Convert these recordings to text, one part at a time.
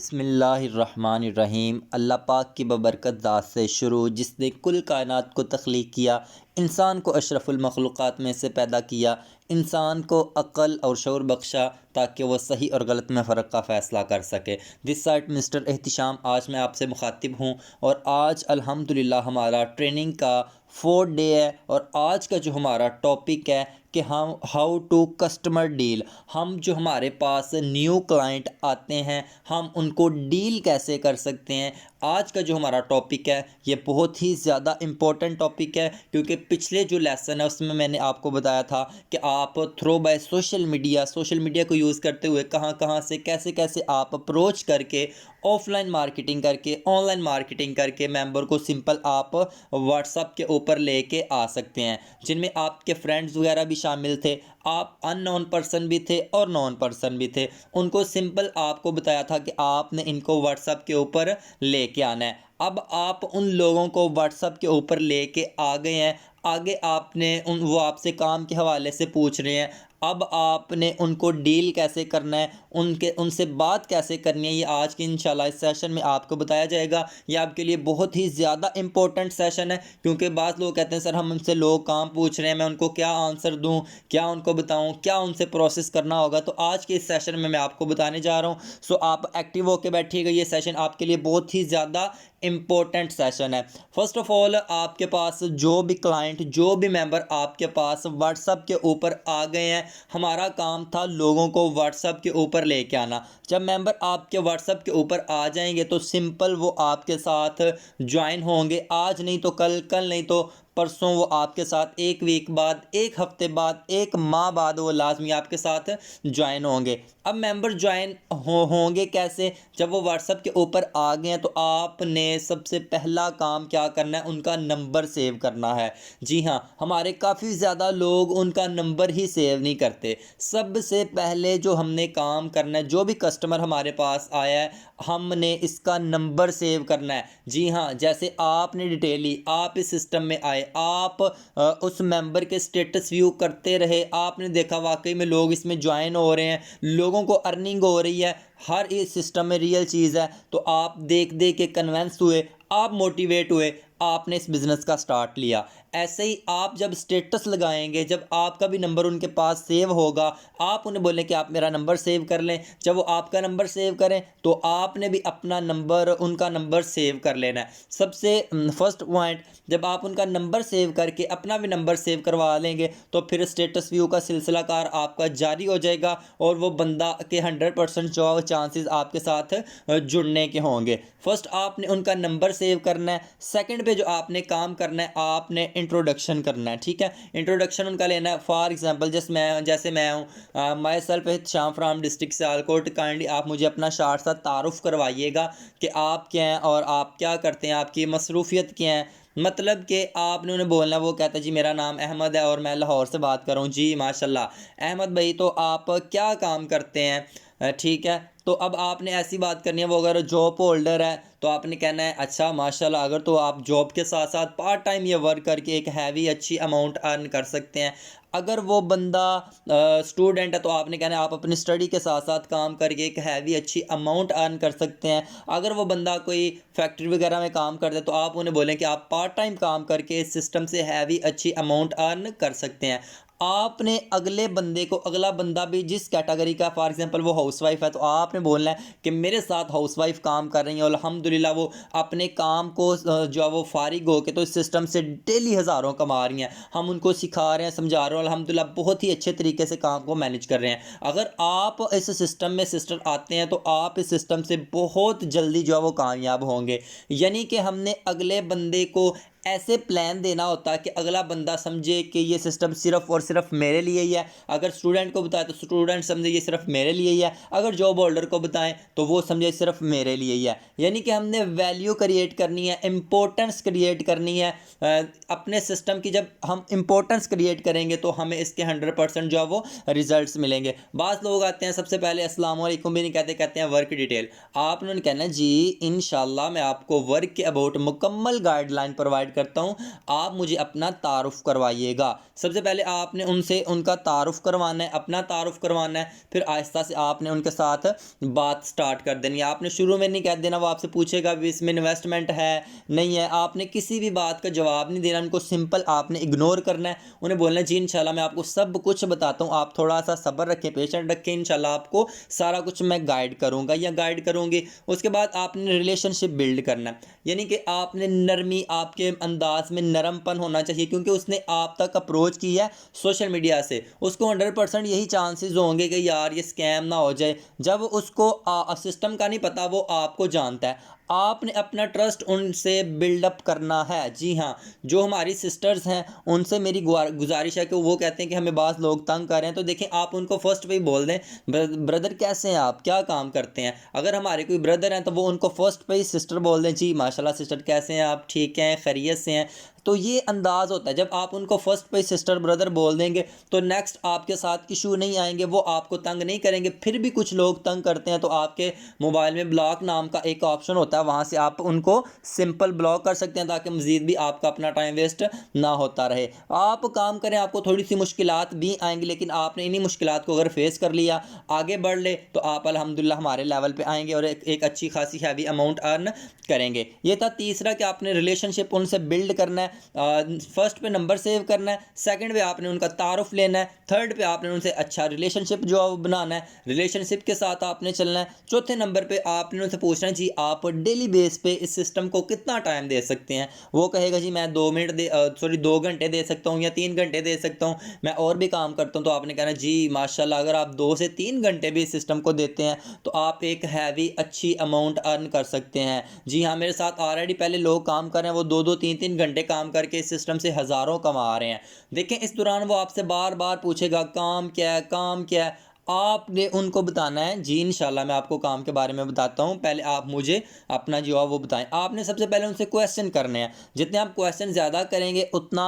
बिस्मिल्लाहिर्रहमानिर्रहीम। अल्लाह पाक की बबरकत ज़ात से शुरू, जिसने कुल कायनात को तख्लीक किया, इंसान को अशरफुल मखलूक़ात में से पैदा किया, इंसान को अक़ल और शऊर बख्शा ताकि वह सही और गलत में फ़र्क का फ़ैसला कर सके। दिस साइड मिस्टर एहतिशाम, आज मैं आपसे मुखातिब हूँ और आज अल्हम्दुलिल्लाह हमारा ट्रेनिंग का 4th डे है। और आज का जो हमारा टॉपिक है कि हम हाउ टू कस्टमर डील, हम जो हमारे पास न्यू क्लाइंट आते हैं हम उनको डील कैसे कर सकते हैं। आज का जो हमारा टॉपिक है ये बहुत ही ज़्यादा इम्पोर्टेंट टॉपिक है, क्योंकि पिछले जो लेसन है उसमें मैंने आपको बताया था कि आप थ्रू बाय सोशल मीडिया को यूज़ करते हुए कहाँ कहाँ से कैसे कैसे आप अप्रोच करके ऑफलाइन मार्केटिंग करके ऑनलाइन मार्केटिंग करके मेंबर को सिंपल आप व्हाट्सएप के ऊपर लेके आ सकते हैं, जिनमें आपके फ्रेंड्स वगैरह भी शामिल थे, आप अननोन पर्सन भी थे और नॉन पर्सन भी थे। उनको सिंपल आपको बताया था कि आपने इनको व्हाट्सएप के ऊपर लेके आना है। अब आप उन लोगों को व्हाट्सएप के ऊपर लेके आ गए हैं, आगे आपने वो आपसे काम के हवाले से पूछ रहे हैं। अब आपने उनको डील कैसे करना है, उनसे बात कैसे करनी है, ये आज की इंशाल्लाह इस सेशन में आपको बताया जाएगा। ये आपके लिए बहुत ही ज़्यादा इम्पोर्टेंट सेशन है, क्योंकि बाज़ लोग कहते हैं सर हमसे लोग काम पूछ रहे हैं, मैं उनको क्या आंसर दूं, क्या उनको बताऊं, क्या उनसे प्रोसेस करना होगा। तो आज के इस सेशन में मैं आपको बताने जा रहा हूं। सो आप एक्टिव होकर बैठिएगा, ये सेशन आपके लिए बहुत ही ज़्यादा इम्पोर्टेंट सेशन है। फर्स्ट ऑफ ऑल, आपके पास जो भी क्लाइंट जो भी मेंबर आपके पास व्हाट्सएप के ऊपर आ गए हैं, हमारा काम था लोगों को व्हाट्सएप के ऊपर लेके आना। जब मेंबर आपके व्हाट्सएप के ऊपर आ जाएंगे तो सिंपल वो आपके साथ ज्वाइन होंगे, आज नहीं तो कल, कल नहीं तो परसों वो आपके साथ, एक वीक बाद, एक हफ्ते बाद, एक माह बाद वो लाजमी आपके साथ ज्वाइन होंगे। अब मेंबर ज्वाइन होंगे कैसे, जब वो व्हाट्सएप के ऊपर आ गए हैं तो आपने सबसे पहला काम क्या करना है, उनका नंबर सेव करना है। जी हाँ, हमारे काफ़ी ज़्यादा लोग उनका नंबर ही सेव नहीं करते। सबसे पहले जो हमने काम करना है, जो भी कस्टमर हमारे पास आया है हमने इसका नंबर सेव करना है। जी हाँ, जैसे आपने डिटेल ली, आप इस सिस्टम में आए, आप उस मेंबर के स्टेटस व्यू करते रहे, आपने देखा वाकई में लोग इसमें ज्वाइन हो रहे हैं, लोगों को अर्निंग हो रही है, हर इस सिस्टम में रियल चीज़ है। तो आप देख देख के कन्वेंस हुए, आप मोटिवेट हुए, आपने इस बिज़नेस का स्टार्ट लिया। ऐसे ही आप जब स्टेटस लगाएंगे, जब आपका भी नंबर उनके पास सेव होगा, आप उन्हें बोलें कि आप मेरा नंबर सेव कर लें। जब वो आपका नंबर सेव करें तो आपने भी अपना नंबर, उनका नंबर सेव कर लेना है। सबसे फर्स्ट पॉइंट, जब आप उनका नंबर सेव करके अपना भी नंबर सेव करवा लेंगे तो फिर स्टेटस व्यू का सिलसिलाकार आपका जारी हो जाएगा और वो बंदा के 100% जो चांसेस आपके साथ जुड़ने के होंगे। फर्स्ट आपने उनका नंबर सेव करना है। सेकंड पे जो आपने काम करना है, आपने इंट्रोडक्शन करना है। ठीक है, इंट्रोडक्शन उनका लेना है। फॉर एग्जांपल जैसे मैं हूँ, माई सेल्फ शाम फ्राम डिस्ट्रिक्ट सियालकोट, काइंडली आप मुझे अपना शार्ट सा तारुफ करवाइएगा कि आप क्या हैं और आप क्या करते हैं, आपकी मसरूफियत क्या है। मतलब कि आपने उन्हें बोलना, वो कहता है जी मेरा नाम अहमद है और मैं लाहौर से बात कर रहा हूँ। जी माशाल्लाह अहमद भाई, तो आप क्या काम करते हैं? ठीक है, तो अब आपने ऐसी बात करनी है, वो अगर जॉब होल्डर है तो आपने कहना है अच्छा माशाल्लाह, अगर तो आप जॉब के साथ साथ पार्ट टाइम ये वर्क करके एक हैवी अच्छी अमाउंट अर्न कर सकते हैं। अगर वो बंदा स्टूडेंट है तो आपने कहना है आप अपनी स्टडी के साथ साथ काम करके एक हैवी अच्छी अमाउंट अर्न कर सकते हैं। अगर वो बंदा कोई फैक्ट्री वगैरह में काम करता है तो आप उन्हें बोलें कि आप पार्ट टाइम काम करके इस सिस्टम से हैवी अच्छी अमाउंट अर्न कर सकते हैं। आपने अगले बंदे को, अगला बंदा भी जिस कैटेगरी का, फॉर एग्जांपल वो हाउसवाइफ है तो आपने बोलना है कि मेरे साथ हाउसवाइफ काम कर रही है और अल्हम्दुलिल्लाह वो अपने काम को जो है वो फारिग होकर तो इस सिस्टम से डेली हज़ारों कमा रही हैं, हम उनको सिखा रहे हैं, समझा रहे हैं, अल्हम्दुलिल्लाह बहुत ही अच्छे तरीके से काम को मैनेज कर रहे हैं। अगर आप इस सिस्टम में सिस्टर आते हैं तो आप इस सिस्टम से बहुत जल्दी जो है वो कामयाब होंगे। यानी कि हमने अगले बंदे को ऐसे प्लान देना होता है कि अगला बंदा समझे कि ये सिस्टम सिर्फ और सिर्फ मेरे लिए ही है। अगर स्टूडेंट को बताए तो स्टूडेंट समझे ये सिर्फ मेरे लिए ही है, अगर जॉब होल्डर को बताएं तो वो समझे सिर्फ मेरे लिए ही है। यानी कि हमने वैल्यू क्रिएट करनी है, इंपॉर्टेंस क्रिएट करनी है अपने सिस्टम की। जब हम इंपॉर्टेंस क्रिएट करेंगे तो हमें इसके 100% जो है वो रिजल्ट्स मिलेंगे। बाज़ लोग आते हैं सबसे पहले अस्सलाम वालेकुम भी नहीं कहते, कहते हैं वर्क डिटेल। आपने कहना जी इंशाल्लाह मैं आपको वर्क के अबाउट मुकम्मल गाइडलाइन प्रोवाइड प्रोवाइड करता हूँ, आप मुझे अपना तारुफ़ करवाइएगा। सबसे पहले आपने उनसे उनका तारुफ़ करवाना है, अपना तारुफ़ करवाना है, फिर आहिस्ता से आपने उनके साथ बात स्टार्ट कर देनी है। आपने शुरू में नहीं कह देना, वो आपसे पूछेगा भी इसमें इन्वेस्टमेंट है, नहीं है, आपने किसी भी बात का जवाब नहीं देना, उनको सिंपल आपने इग्नोर करना है। उन्हें बोलना है जी इंशाल्लाह मैं आपको सब कुछ बताता हूँ, आप थोड़ा-सा सब्र रखें, पेशेंस रखें, इंशाल्लाह आपको सारा कुछ मैं गाइड करूँगा या गाइड करूँगी। उसके बाद आपने रिलेशनशिप बिल्ड करना है, यानी कि आपने नरमी, आपके अंदाज में नरमपन होना चाहिए, क्योंकि उसने आप तक अप्रोच की है सोशल मीडिया से, उसको 100% यही चांसेस होंगे कि यार ये स्कैम ना हो जाए। जब उसको सिस्टम का नहीं पता, वो आपको जानता है, आपने अपना ट्रस्ट उनसे बिल्डअप करना है। जी हाँ, जो हमारी सिस्टर्स हैं उनसे मेरी गुजारिश है कि वो कहते हैं कि हमें बाज़ लोग तंग कर रहे हैं, तो देखें आप उनको फर्स्ट पे ही बोल दें ब्रदर कैसे हैं आप, क्या काम करते हैं। अगर हमारे कोई ब्रदर हैं तो वो उनको फर्स्ट पे ही सिस्टर बोल दें, जी माशाल्लाह सिस्टर कैसे हैं आप, ठीक हैं, खैरियत से हैं। तो ये अंदाज़ होता है, जब आप उनको फर्स्ट पे सिस्टर ब्रदर बोल देंगे तो नेक्स्ट आपके साथ इशू नहीं आएंगे, वो आपको तंग नहीं करेंगे। फिर भी कुछ लोग तंग करते हैं तो आपके मोबाइल में ब्लॉक नाम का एक ऑप्शन होता है, वहाँ से आप उनको सिंपल ब्लॉक कर सकते हैं, ताकि मज़ीद भी आपका अपना टाइम वेस्ट ना होता रहे। आप काम करें, आपको थोड़ी सी मुश्किलात भी आएंगी, लेकिन आपने इन्हीं मुश्किलात को अगर फेस कर लिया, आगे बढ़ ले, तो आप अल्हम्दुलिल्लाह हमारे लेवल पे आएंगे और एक अच्छी खासी हैवी अमाउंट अर्न करेंगे। ये था तीसरा कि आपने रिलेशनशिप उनसे बिल्ड करना है, फर्स्ट पे नंबर सेव करना है, सेकंड पे आपने उनका तारुफ लेना है, थर्ड पे आपने उनसे अच्छा रिलेशनशिप जो है वो बनाना है, रिलेशनशिप के साथ आपने चलना है, चौथे नंबर पे आपने उनसे पूछना है जी आप डेली बेस पे इस सिस्टम को कितना टाइम दे सकते हैं। वो कहेगा जी मैं 2 घंटे दे सकता हूँ या 3 घंटे दे सकता हूँ, मैं और भी काम करता हूँ। तो आपने कहना जी माशाल्लाह, अगर आप 2 से 3 घंटे भी इस सिस्टम को देते हैं तो आप एक हैवी अच्छी अमाउंट अर्न कर सकते हैं। जी हाँ, मेरे साथ ऑलरेडी पहले लोग काम कर रहे हैं, वो 2-2 3-3 घंटे काम करके इस सिस्टम से हज़ारों कमा रहे हैं। देखें इस दौरान वो आपसे बार बार पूछेगा काम क्या है, काम क्या है। आपने उनको बताना है जी इंशाल्लाह मैं आपको काम के बारे में बताता हूँ, पहले आप मुझे अपना जो है वो बताएं। आपने सबसे पहले उनसे क्वेश्चन करने हैं, जितने आप क्वेश्चन ज़्यादा करेंगे उतना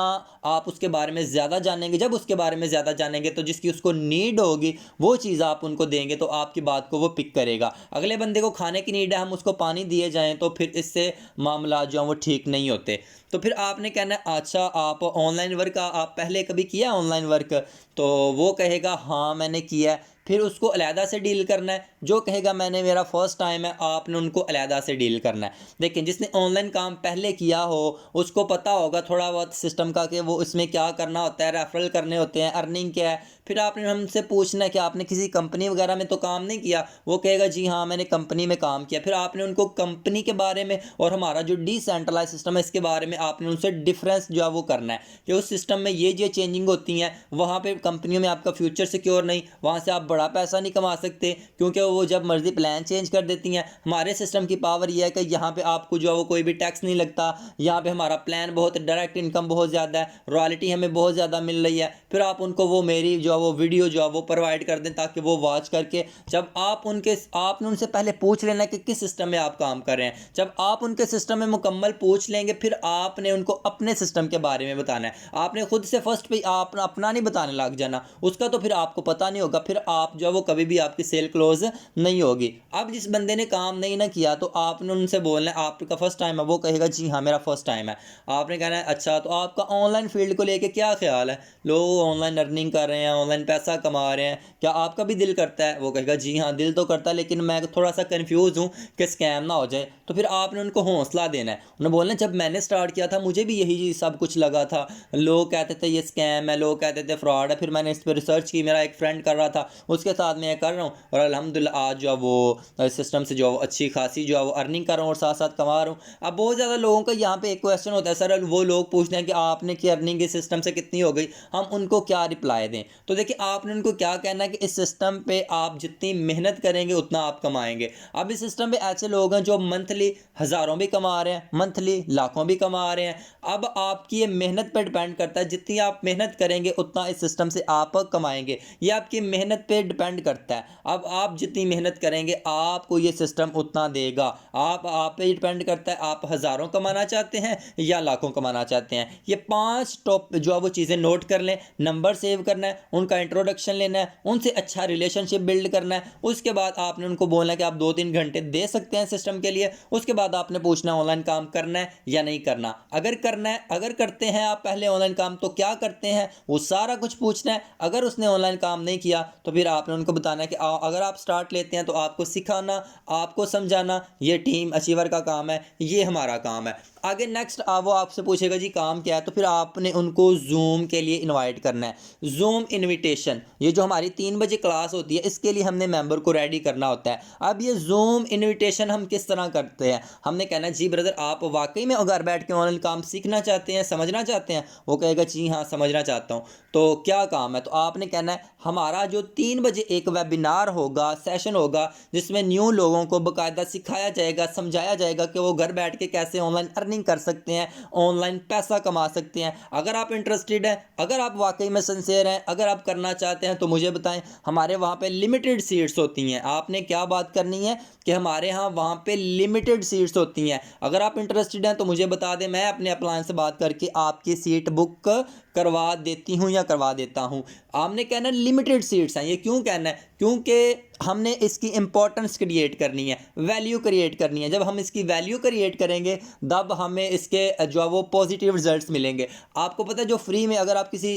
आप उसके बारे में ज़्यादा जानेंगे। जब उसके बारे में ज़्यादा जानेंगे तो जिसकी उसको नीड होगी वो चीज़ आप उनको देंगे तो आपकी बात को वो पिक करेगा। अगले बंदे को खाने की नीड है, हम उसको पानी दिए जाएँ तो फिर इससे मामला जो है वो ठीक नहीं होते। तो फिर आपने कहना है अच्छा आप ऑनलाइन वर्क आप पहले कभी किया ऑनलाइन वर्क, तो वो कहेगा हाँ मैंने किया है। फिर उसको अलहदा से डील करना है, जो कहेगा मैंने मेरा फर्स्ट टाइम है, आपने उनको अलहदा से डील करना है। देखिए जिसने ऑनलाइन काम पहले किया हो उसको पता होगा थोड़ा बहुत सिस्टम का कि वो इसमें क्या करना होता है, रेफरल करने होते हैं, अर्निंग क्या है। फिर आपने हमसे पूछना है कि आपने किसी कंपनी वगैरह में तो काम नहीं किया, वो कहेगा जी हाँ मैंने कंपनी में काम किया। फिर आपने उनको कंपनी के बारे में और हमारा जो डिसेंट्रलाइज सिस्टम है इसके बारे में आपने उनसे डिफरेंस जो है वो करना है कि उस सिस्टम में ये चेंजिंग होती हैं, वहाँ पे कंपनियों में आपका फ्यूचर सिक्योर नहीं, वहाँ से आप बड़ा पैसा नहीं कमा सकते क्योंकि वो जब मर्जी प्लान चेंज कर देती हैं। हमारे सिस्टम की पावर यह है कि यहाँ पे आपको जो है वो कोई भी टैक्स नहीं लगता, यहाँ पे हमारा प्लान बहुत डायरेक्ट इनकम बहुत ज़्यादा है, रॉयल्टी हमें बहुत ज़्यादा मिल रही है। फिर आप उनको वो मेरी जो है वो वीडियो जो है वो प्रोवाइड कर दें ताकि वो वॉच करके, जब आपने उनसे पहले पूछ लेना कि किस सिस्टम में आप काम कर रहे हैं। जब आप उनके सिस्टम में मुकम्मल पूछ लेंगे फिर आपने उनको अपने सिस्टम के बारे में बताना है। आपने खुद से फर्स्ट पे आप अपना नहीं बताने लग जाना, उसका तो फिर आपको पता नहीं होगा, फिर आप जो है वो कभी भी आपकी सेल क्लोज नहीं होगी। अब जिस बंदे ने काम नहीं ना किया तो आपने उनसे बोलना है आपका फर्स्ट टाइम है, वो कहेगा जी हाँ मेरा फर्स्ट टाइम है। आपने कहना है अच्छा तो आपका ऑनलाइन फील्ड को लेके क्या ख्याल है, लोग ऑनलाइन अर्निंग कर रहे हैं, ऑनलाइन पैसा कमा रहे हैं, क्या आपका भी दिल करता है। वो कहेगा जी हाँ दिल तो करता है लेकिन मैं थोड़ा सा कंफ्यूज हूँ कि स्कैम ना हो जाए। तो फिर आपने उनको हौसला देना है, उन्हें बोलना है जब मैंने स्टार्ट किया था मुझे भी यही सब कुछ लगा था, लोग कहते थे ये स्कैम है, लोग कहते थे फ्रॉड है, फिर मैंने इस पर रिसर्च की, मेरा एक फ्रेंड कर रहा था उसके साथ मैं कर रहा हूँ और अल्हम्दुलिल्लाह आज जो है वो सिस्टम से जो अच्छी खासी जो है वो अर्निंग कर रहा हूँ और साथ साथ कमा रहा हूँ। अब बहुत ज़्यादा लोगों का यहाँ पे एक क्वेश्चन होता है सर, वो लोग पूछते हैं कि आपने की अर्निंग इस सिस्टम से कितनी हो गई, हम उनको क्या रिप्लाई दें। तो देखिए आपने उनको क्या कहना है कि इस सिस्टम पे आप जितनी मेहनत करेंगे उतना आप कमाएंगे। अब इस सिस्टम पे ऐसे लोग हैं जो मंथली हज़ारों भी कमा रहे हैं, मंथली लाखों भी कमा रहे हैं। अब आपकी ये मेहनत पर डिपेंड करता है, जितनी आप मेहनत करेंगे उतना इस सिस्टम से आप कमाएंगे। ये आपकी मेहनत पे डिपेंड करता है। अब आप जितनी मेहनत करेंगे आपको ये सिस्टम उतना देगा। आप पे डिपेंड करता है आप हज़ारों कमाना चाहते हैं या लाखों कमाना चाहते हैं। ये 5 टॉप जो है वो चीज़ें नोट कर लें, नंबर सेव करना है, उनका इंट्रोडक्शन लेना है, उनसे अच्छा रिलेशनशिप बिल्ड करना है। उसके बाद आपने उनको बोलना है कि आप 2-3 घंटे दे सकते हैं सिस्टम के लिए। उसके बाद आपने पूछना है ऑनलाइन काम करना है या नहीं करना। अगर करना है, अगर करते हैं आप पहले ऑनलाइन काम तो क्या करते हैं वो सारा कुछ पूछना है। अगर उसने ऑनलाइन काम नहीं किया तो फिर आपने उनको बताना है कि अगर आप स्टार्ट लेते हैं तो आपको सिखाना, आपको समझाना, ये टीम अचीवर का काम है, ये हमारा काम है। आगे नेक्स्ट वो आपसे पूछेगा जी काम क्या है, तो फिर आपने उनको जूम के लिए इनवाइट करना है। जूम इनविटेशन, ये जो हमारी 3 बजे क्लास होती है इसके लिए हमने मेंबर को रेडी करना होता है। अब ये जूम इनविटेशन हम किस तरह करते हैं, हमने कहना जी ब्रदर आप वाकई में घर बैठ के ऑनलाइन काम सीखना चाहते हैं, समझना चाहते हैं। वो कहेगा जी हाँ समझना चाहता हूँ। तो क्या काम है, तो आपने कहना है हमारा जो 3 बजे एक वेबिनार होगा, सेशन होगा, जिसमें न्यू लोगों को बाकायदा सिखाया जाएगा, समझाया जाएगा कि वो घर बैठ के कैसे ऑनलाइन अर्निंग कर सकते हैं, ऑनलाइन पैसा कमा सकते हैं। अगर आप इंटरेस्टेड हैं, अगर आप वाकई में सिंसियर हैं, अगर आप करना चाहते हैं तो मुझे बताएं। हमारे वहाँ पे लिमिटेड सीट्स होती हैं। आपने क्या बात करनी है कि हमारे यहाँ वहाँ पे लिमिटेड सीट्स होती हैं। अगर आप इंटरेस्टेड हैं तो मुझे बता दें, मैं अपने अपलाइन से बात करके आपकी सीट बुक करवा देती हूँ या करवा देता हूँ। आपने कहना लिमिटेड सीट्स हैं। ये क्यों कहना है, क्योंकि हमने इसकी इंपॉर्टेंस क्रिएट करनी है, वैल्यू क्रिएट करनी है। जब हम इसकी वैल्यू क्रिएट करेंगे तब हमें इसके जो वो पॉजिटिव रिजल्ट्स मिलेंगे। आपको पता है जो फ्री में अगर आप किसी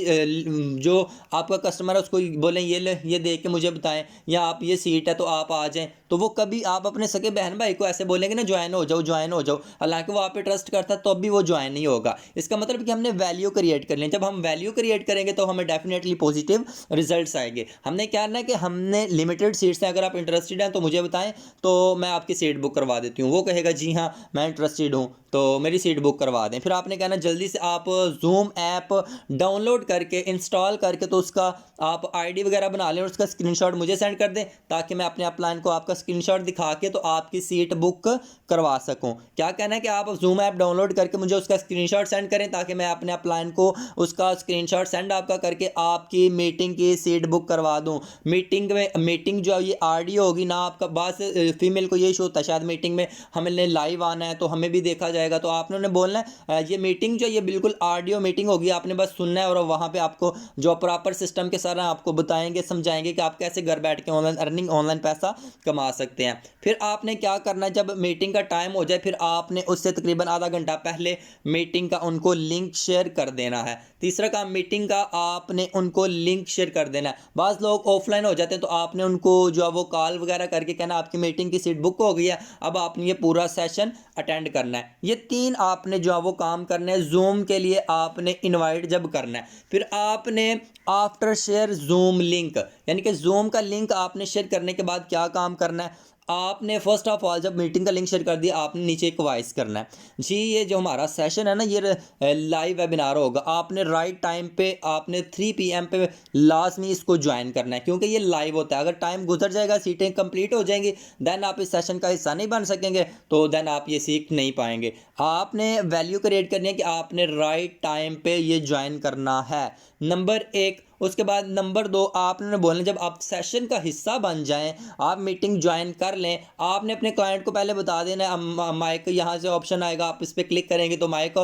जो आपका कस्टमर है उसको बोलें ये देख के मुझे बताएं या आप ये सीट है तो आप आ जाएं, तो वो कभी आप अपने सगे बहन भाई को ऐसे बोलेंगे ना ज्वाइन हो जाओ ज्वाइन हो जाओ, हालांकि वो आप पे ट्रस्ट करता है तो भी वो ज्वाइन नहीं होगा। इसका मतलब कि हमने वैल्यू क्रिएट करनी है। जब हम वैल्यू क्रिएट करेंगे तो हमें डेफिनेटली पॉजिटिव रिजल्ट्स आएंगे। हमने क्या करना है कि हमने लिमिटेड सीट्स हैं, अगर आप इंटरेस्टेड हैं तो मुझे बताएं तो मैं आपकी सीट बुक करवा देती हूँ। वो कहेगा जी हाँ मैं इंटरेस्टेड हूँ तो मेरी सीट बुक करवा दें। फिर आपने कहना जल्दी से आप जूम ऐप डाउनलोड करके इंस्टॉल करके तो उसका आप आईडी वगैरह बना लें और उसका स्क्रीनशॉट मुझे सेंड कर दें ताकि मैं अपने अपलाइन को आपका स्क्रीनशॉट दिखा के तो आपकी सीट बुक करवा सकूं। क्या कहना है कि आप जूम ऐप डाउनलोड करके मुझे उसका स्क्रीनशॉट सेंड करें ताकि मैं अपने अपलाइन को उसका स्क्रीनशॉट सेंड आपका करके आपकी मीटिंग की सीट बुक करवा दूं। मीटिंग जो ये ऑडियो होगी ना, आपका बात फीमेल को ये इशू होता है शायद मीटिंग में हमें लाइव आना है तो हमें भी देखा जाएगा, तो आपने उन्हें बोलना है ये मीटिंग जो ये बिल्कुल ऑडियो मीटिंग होगी, आपने बस सुनना है और वहाँ पे आपको जो प्रॉपर सिस्टम के साथ आपको बताएंगे समझाएंगे कि आप कैसे घर बैठ के ऑनलाइन अर्निंग ऑनलाइन पैसा कमा सकते हैं। फिर आपने क्या करना है, जब मीटिंग का टाइम हो जाए फिर आपने उससे तकरीबन आधा घंटा पहले मीटिंग का उनको लिंक शेयर कर देना है। तीसरा काम मीटिंग का आपने उनको लिंक शेयर कर देना है। बाज़ लोग ऑफलाइन हो जाते हैं तो आपने उनको जो है वो कॉल वगैरह करके कहना आपकी मीटिंग की सीट बुक हो गई है, अब आपने ये पूरा सेशन अटेंड करना है। ये 3 आपने जो है वो काम करने हैं। जूम के लिए आपने इनवाइट जब करना है फिर आपने आफ्टर शेयर जूम लिंक, यानी कि जूम का लिंक आपने शेयर करने के बाद क्या काम करना है, आपने फर्स्ट ऑफ ऑल जब मीटिंग का लिंक शेयर कर दिया आपने नीचे एक वॉइस करना है जी ये जो हमारा सेशन है ना ये लाइव वेबिनार होगा, आपने राइट टाइम पे आपने 3 PM पे लाजमी इसको ज्वाइन करना है क्योंकि ये लाइव होता है। अगर टाइम गुजर जाएगा सीटें कंप्लीट हो जाएंगी देन आप इस सेशन का हिस्सा नहीं बन सकेंगे, तो देन आप ये सीख नहीं पाएंगे। आपने वैल्यू क्रिएट करनी है कि आपने राइट टाइम पे ये ज्वाइन करना है, नंबर 1। उसके बाद नंबर 2 आपने बोलना जब आप सेशन का हिस्सा बन जाएं, आप मीटिंग ज्वाइन कर लें, आपने अपने क्लाइंट को पहले बता देना माइक यहाँ से ऑप्शन आएगा, आप इस पर क्लिक करेंगे तो माइक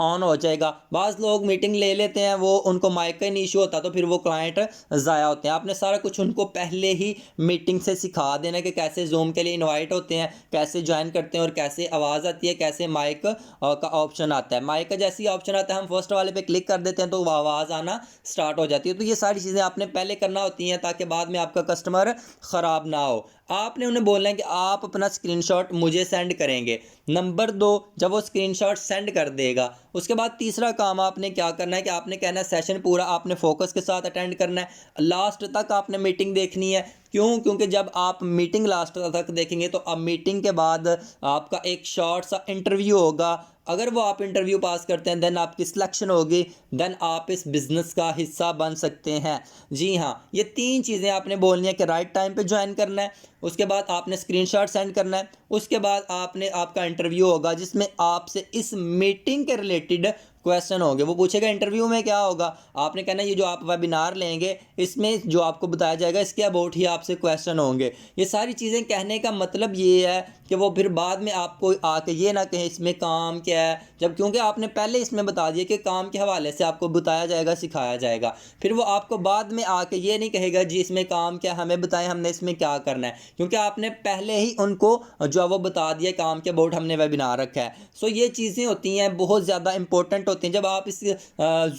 ऑन हो जाएगा। बाज़ लोग मीटिंग ले लेते हैं वो उनको माइक का नहीं इशू होता तो फिर वो क्लाइंट ज़ाया होते हैं। आपने सारा कुछ उनको पहले ही मीटिंग से सिखा देना कि कैसे जूम के लिए इन्वाइट होते हैं, कैसे ज्वाइन करते हैं और कैसे आवाज़ आती है, कैसे माइक का ऑप्शन आता है। माइक का जैसे ही ऑप्शन आता है हम फर्स्ट वाले पे क्लिक कर देते हैं तो आवाज़ आना स्टार्ट हो जाती है। तो ये सारी चीज़ें आपने पहले करना होती हैं ताकि बाद में आपका कस्टमर ख़राब ना हो। आपने उन्हें बोलना है कि आप अपना स्क्रीनशॉट मुझे सेंड करेंगे। नंबर 2 जब वो स्क्रीनशॉट सेंड कर देगा उसके बाद तीसरा काम आपने क्या करना है कि आपने कहना है सेशन पूरा आपने फोकस के साथ अटेंड करना है, लास्ट तक आपने मीटिंग देखनी है। क्यों? क्योंकि जब आप मीटिंग लास्ट तक देखेंगे तो अब मीटिंग के बाद आपका एक शॉर्ट सा इंटरव्यू होगा। अगर वो आप इंटरव्यू पास करते हैं देन आपकी सिलेक्शन होगी, देन आप इस बिज़नेस का हिस्सा बन सकते हैं। जी हाँ, ये 3 चीज़ें आपने बोलनी है कि राइट टाइम पे ज्वाइन करना है, उसके बाद आपने स्क्रीनशॉट सेंड करना है, उसके बाद आपने आपका इंटरव्यू होगा जिसमें आपसे इस मीटिंग के रिलेटेड क्वेश्चन होंगे। वो पूछेगा इंटरव्यू में क्या होगा, आपने कहना ये जो आप वेबिनार लेंगे इसमें जो आपको बताया जाएगा इसके अबाउट ही आपसे क्वेश्चन होंगे। ये सारी चीज़ें कहने का मतलब ये है कि वो फिर बाद में आपको आके ये ना कहें इसमें काम क्या है, जब क्योंकि आपने पहले इसमें बता दिया कि काम के हवाले से आपको बताया जाएगा, सिखाया जाएगा। फिर वो आपको बाद में आके ये नहीं कहेगा जी इसमें काम क्या, हमें बताएं हमने इसमें क्या करना है, क्योंकि आपने पहले ही उनको जो है वो बता दिया काम के अबाउट हमने वेबिनार रखा है। सो ये चीज़ें होती हैं बहुत ज़्यादा इंपॉर्टेंट होती हैं। जब आप इस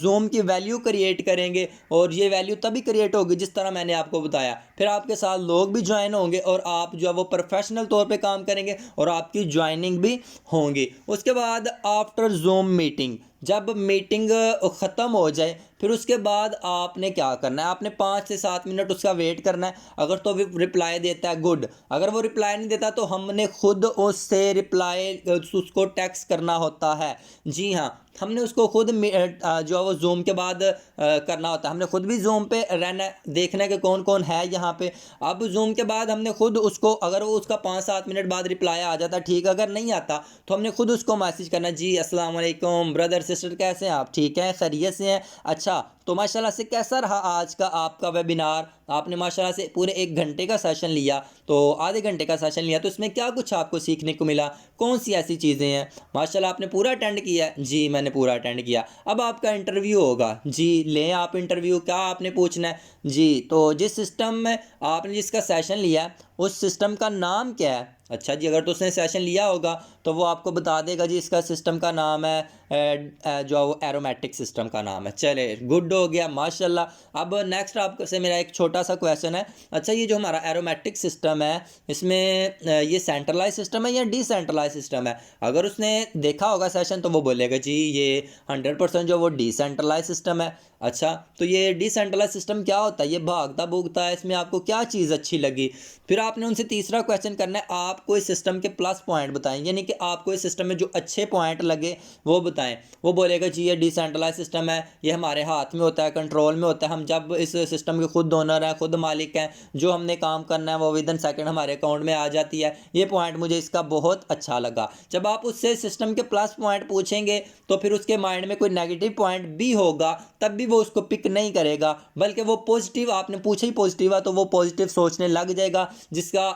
जूम की वैल्यू क्रिएट करेंगे, और ये वैल्यू तभी क्रिएट होगी जिस तरह मैंने आपको बताया, फिर आपके साथ लोग भी ज्वाइन होंगे और आप जो है वो प्रोफेशनल तौर पे काम करेंगे और आपकी ज्वाइनिंग भी होंगी। उसके बाद आफ्टर जूम मीटिंग, जब मीटिंग ख़त्म हो जाए फिर उसके बाद आपने क्या करना है, आपने 5 से 7 मिनट उसका वेट करना है। अगर तो वो रिप्लाई देता है गुड, अगर वो रिप्लाई नहीं देता तो हमने खुद उससे रिप्लाई उसको टेक्स्ट करना होता है। जी हाँ, हमने उसको खुद जो है वो जूम के बाद करना होता है। हमने खुद भी जूम पे रहना है, देखना है कि कौन कौन है यहाँ पे। अब जूम के बाद हमने खुद उसको, अगर वो उसका 5-7 मिनट बाद रिप्लाई आ जाता ठीक, अगर नहीं आता तो हमने खुद उसको मैसेज करना, जी अस्सलाम वालेकुम ब्रदर सिस्टर, कैसे हैं आप, ठीक हैं, खैरियत से हैं, अच्छा तो माशाल्लाह से कैसा रहा आज का आपका वेबिनार, आपने माशाल्लाह से पूरे 1 घंटे का सेशन लिया, तो आधे घंटे का सेशन लिया तो इसमें क्या कुछ आपको सीखने को मिला, कौन सी ऐसी चीज़ें हैं, माशाल्लाह आपने पूरा अटेंड किया है, जी मैंने पूरा अटेंड किया। अब आपका इंटरव्यू होगा, जी लें आप इंटरव्यू, क्या आपने पूछना है, जी तो जिस सिस्टम में आपने जिसका सेशन लिया उस सिस्टम का नाम क्या है। अच्छा जी, अगर तो उसने सेशन लिया होगा तो वो आपको बता देगा जी इसका सिस्टम का नाम है जो वो एरोमेटिक सिस्टम का नाम है। चले गुड हो गया माशाल्लाह। अब नेक्स्ट आपसे मेरा एक छोटा सा क्वेश्चन है, अच्छा ये जो हमारा एरोमेटिक सिस्टम है इसमें ये सेंट्रलाइज सिस्टम है या डिसेंट्रलाइज सिस्टम है। अगर उसने देखा होगा सेशन तो वो बोलेगा जी ये 100% जो वो डिसेंट्रलाइज सिस्टम है। अच्छा तो ये डिसेंट्रलाइज सिस्टम क्या होता है, ये भागता भूगता है, इसमें आपको क्या चीज़ अच्छी लगी। फिर आपने उनसे तीसरा क्वेश्चन करना है, आपको इस सिस्टम के प्लस पॉइंट बताएं, यानी कि आपको इस सिस्टम में जो अच्छे पॉइंट लगे वो बताएं। वो बोलेगा जी ये डिसेंट्रलाइज सिस्टम है, ये हमारे हाथ में होता है, कंट्रोल में होता है, हम जब इस सिस्टम के खुद ओनर हैं, खुद मालिक हैं, जो हमने काम करना है वो विदिन सेकंड हमारे अकाउंट में आ जाती है, ये पॉइंट मुझे इसका बहुत अच्छा लगा। जब आप उससे सिस्टम के प्लस पॉइंट पूछेंगे तो फिर उसके माइंड में कोई नेगेटिव पॉइंट भी होगा तब भी वो उसको पिक नहीं करेगा, बल्कि वो पॉजिटिव, आपने पूछा ही पॉजिटिव है तो वो पॉजिटिव सोचने लग जाएगा, जिसका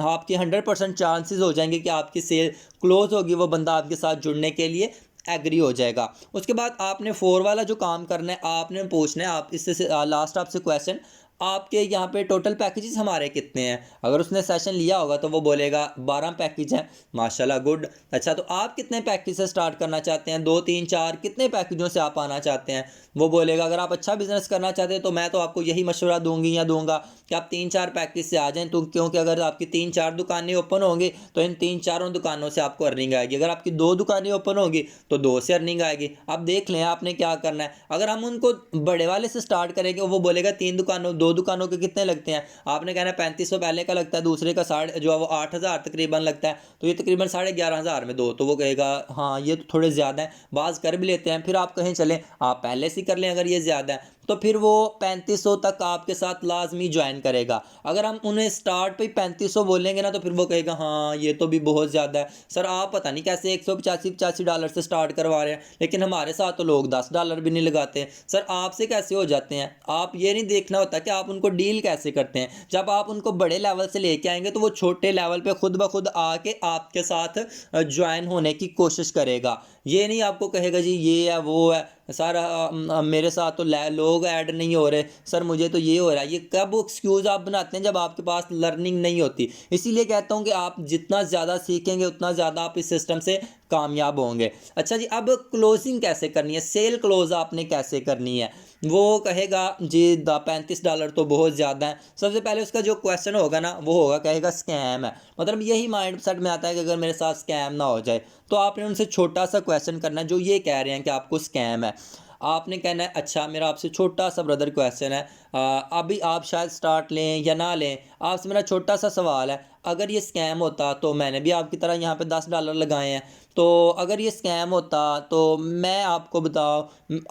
आपके 100% चांसेस हो जाएंगे कि आपकी सेल क्लोज होगी, वो बंदा आपके साथ जुड़ने के लिए एग्री हो जाएगा। उसके बाद आपने 4 वाला जो काम करना है, आपने पूछना है, आप इससे लास्ट आपसे क्वेश्चन, आपके यहाँ पे टोटल पैकेजेस हमारे कितने हैं। अगर उसने सेशन लिया होगा तो वो बोलेगा 12 पैकेज हैं, माशाल्लाह गुड। अच्छा तो आप कितने पैकेज से स्टार्ट करना चाहते हैं, 2 3 4 कितने पैकेजों से आप आना चाहते हैं। वो बोलेगा अगर आप अच्छा बिजनेस करना चाहते हैं तो मैं तो आपको यही मशवरा दूंगी या दूंगा कि आप 3-4 पैकेज से आ जाएं, तो क्योंकि अगर आपकी 3-4 दुकानें ओपन होंगी तो इन 3-4 दुकानों से आपको अर्निंग आएगी। अगर आपकी 2 दुकानें ओपन होगी तो 2 से अर्निंग आएगी। अब देख लें आपने क्या करना है। अगर हम उनको बड़े वाले से स्टार्ट करेंगे, वो बोलेगा 3 दुकानों 2 दुकानों के कितने लगते हैं, आपने कहना 3500 पहले का लगता है, दूसरे का जो है वो 8000 तकरीबन लगता है, तो ये तकरीबन 11,500 में 2, तो वो कहेगा हाँ ये तो थोड़े ज़्यादा है, बाज कर भी लेते हैं। फिर आप कहें चलें आप पहले से कर लें अगर ये ज़्यादा है, तो फिर वो 3500 तक आपके साथ लाजमी ज्वाइन करेगा। अगर हम उन्हें स्टार्ट पे 3500 बोलेंगे ना तो फिर वो कहेगा हाँ ये तो भी बहुत ज़्यादा है सर, आप पता नहीं कैसे $185 से स्टार्ट करवा रहे हैं, लेकिन हमारे साथ तो लोग $10 भी नहीं लगाते सर, आपसे कैसे हो जाते हैं। आप ये नहीं देखना होता कि आप उनको डील कैसे करते हैं। जब आप उनको बड़े लेवल से लेके आएंगे तो वो छोटे लेवल पे खुद ब खुद आके आपके साथ ज्वाइन होने की कोशिश करेगा। ये नहीं आपको कहेगा जी ये है वो है सर, मेरे साथ तो लोग ऐड नहीं हो रहे सर, मुझे तो ये हो रहा है। ये कब एक्सक्यूज़ आप बनाते हैं, जब आपके पास लर्निंग नहीं होती। इसीलिए कहता हूँ कि आप जितना ज़्यादा सीखेंगे उतना ज़्यादा आप इस सिस्टम से कामयाब होंगे। अच्छा जी, अब क्लोजिंग कैसे करनी है, सेल क्लोज आपने कैसे करनी है। वो कहेगा जी $35 तो बहुत ज़्यादा है। सबसे पहले उसका जो क्वेश्चन होगा ना वो होगा, कहेगा स्कैम है, मतलब यही माइंड सेट में आता है कि अगर मेरे साथ स्कैम ना हो जाए। तो आपने उनसे छोटा सा क्वेश्चन करना है, जो ये कह रहे हैं कि आपको स्कैम है। आपने कहना है अच्छा मेरा आपसे छोटा सा ब्रदर क्वेश्चन है, अभी आप शायद स्टार्ट लें या ना लें, आपसे मेरा छोटा सा सवाल है, अगर ये स्कैम होता तो मैंने भी आपकी तरह यहाँ पे $10 लगाए हैं, तो अगर ये स्कैम होता तो मैं आपको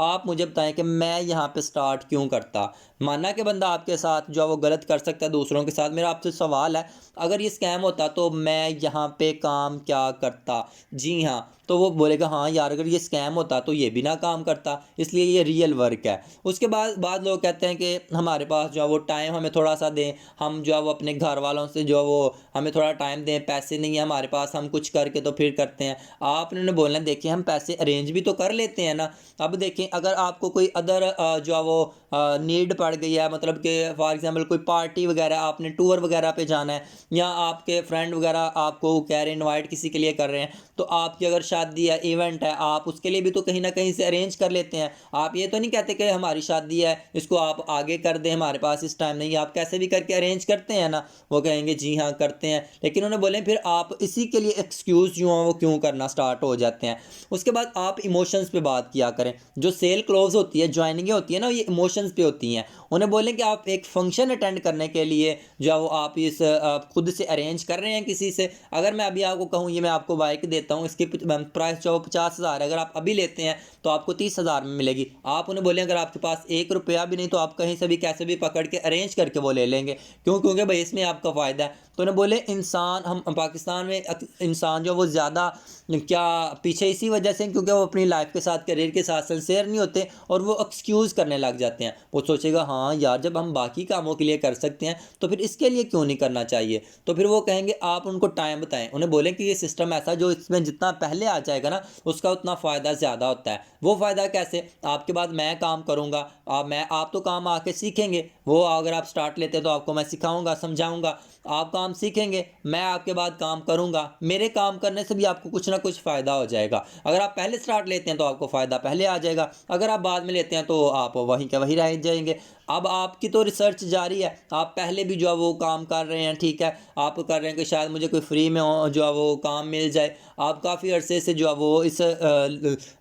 आप मुझे बताएं कि मैं यहाँ पे स्टार्ट क्यों करता। माना कि बंदा आपके साथ जो है वो गलत कर सकता है दूसरों के साथ, मेरा आपसे सवाल है, अगर ये स्कैम होता तो मैं यहाँ पे काम क्या करता। जी हाँ, तो वो बोलेगा हाँ यार, अगर ये स्कैम होता तो ये भी ना काम करता, इसलिए ये रियल वर्क है। उसके बाद लोग कहते हैं कि हमारे पास जो है वो टाइम हमें थोड़ा सा दें, हम जो है वो अपने घर वालों से जो है वो हमें थोड़ा टाइम दें, पैसे नहीं है हमारे पास, हम कुछ करके तो फिर करते हैं। आपने उन्हें बोलना है देखिए हम पैसे अरेंज भी तो कर लेते हैं ना। अब देखें, अगर आपको कोई अदर जो है वो नीड पड़ गई है, मतलब कि फॉर एग्जांपल कोई पार्टी वगैरह, आपने टूर वगैरह पे जाना है, या आपके फ्रेंड वगैरह आपको कह रहे हैं इनवाइट किसी के लिए कर रहे हैं, तो आपकी अगर शादी है, इवेंट है, आप उसके लिए भी तो कहीं ना कहीं से अरेंज कर लेते हैं। आप ये तो नहीं कहते कि हमारी शादी है इसको आप आगे कर दें, हमारे पास इस टाइम नहीं है, आप कैसे भी करके अरेंज करते हैं ना। वो कहेंगे जी हाँ करते हैं, लेकिन उन्हें बोलें फिर आप इसी के लिए एक्सक्यूज़ जो हैं वो क्यों करना स्टार्ट हो जाते हैं। उसके बाद आप इमोशंस पे बात किया करें। जो सेल क्लोज होती है, ज्वाइनिंगें होती है ना, ये इमोशंस पे होती हैं। उन्हें बोलें कि आप एक फंक्शन अटेंड करने के लिए जो है वो आप खुद से अरेंज कर रहे हैं किसी से। अगर मैं अभी आपको कहूँ ये मैं आपको बाइक देता हूँ, इसकी प्राइस जो 50,000 है, अगर आप अभी लेते हैं तो आपको 30,000 में मिलेगी। आप उन्हें बोलें अगर आपके पास 1 रुपया भी नहीं तो आप कहीं से भी कैसे भी पकड़ के अरेंज करके वो ले लेंगे। क्यों? क्योंकि भाई इसमें आपका फ़ायदा है। तो उन्हें बोले इंसान, हम पाकिस्तान में इंसान जो वो ज़्यादा क्या पीछे इसी वजह से, क्योंकि वो अपनी लाइफ के साथ, करियर के साथ सिंसियर नहीं होते और वो एक्सक्यूज़ करने लग जाते हैं। वो सोचेगा हाँ यार, जब हम बाकी कामों के लिए कर सकते हैं तो फिर इसके लिए क्यों नहीं करना चाहिए। तो फिर वो कहेंगे आप उनको टाइम बताएं, उन्हें बोलें कि ये सिस्टम ऐसा जो इसमें जितना पहले आ जाएगा ना उसका उतना फ़ायदा ज़्यादा होता है। वो फ़ायदा कैसे? आपके बाद मैं काम करूँगा, आप तो काम आके सीखेंगे। वो अगर आप स्टार्ट लेते हैं तो आपको मैं सिखाऊंगा, समझाऊंगा, आप काम सीखेंगे, मैं आपके बाद काम करूंगा। मेरे काम करने से भी आपको कुछ ना कुछ फ़ायदा हो जाएगा। अगर आप पहले स्टार्ट लेते हैं तो आपको फ़ायदा पहले आ जाएगा, अगर आप बाद में लेते हैं तो आप वहीं के वहीं रह जाएंगे। अब आपकी तो रिसर्च जारी है, आप पहले भी जो है वो काम कर रहे हैं, ठीक है, आप कर रहे हैं कि शायद मुझे कोई फ्री में जो है वो काम मिल जाए। आप काफ़ी अरसे से जो है वो इस